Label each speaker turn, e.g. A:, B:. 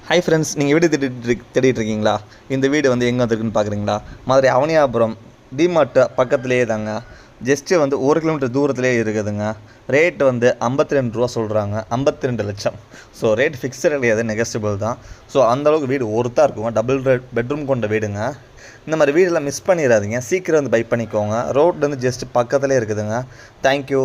A: Hi friends, நீங்கள் வீடு தேடிட்டு இருக்கீங்களா? இந்த வீடு வந்து எங்கே வந்துருக்குன்னு பார்க்குறீங்களா? மதுரை அவனியாபுரம் டிமார்ட் பக்கத்துலேயே தாங்க. ஜஸ்ட்டு வந்து 1 கிலோமீட்டர் தூரத்துலேயே இருக்குதுங்க. ரேட் வந்து 52 ரூபா சொல்கிறாங்க. 52 லட்சம். ஸோ ரேட் ஃபிக்ஸட் கிடையாது, நெகஸ்டபிள் தான். ஸோ அந்தளவுக்கு வீடு ஒர்த்தாக இருக்குங்க. டபுள் பெட்ரூம் கொண்ட வீடுங்க. இந்த மாதிரி வீடெல்லாம் மிஸ் பண்ணிடாதீங்க. சீக்கிரம் வந்து பை பண்ணிக்கோங்க. ரோட்லேருந்து ஜஸ்ட்டு பக்கத்துலேயே இருக்குதுங்க. தேங்க்யூ.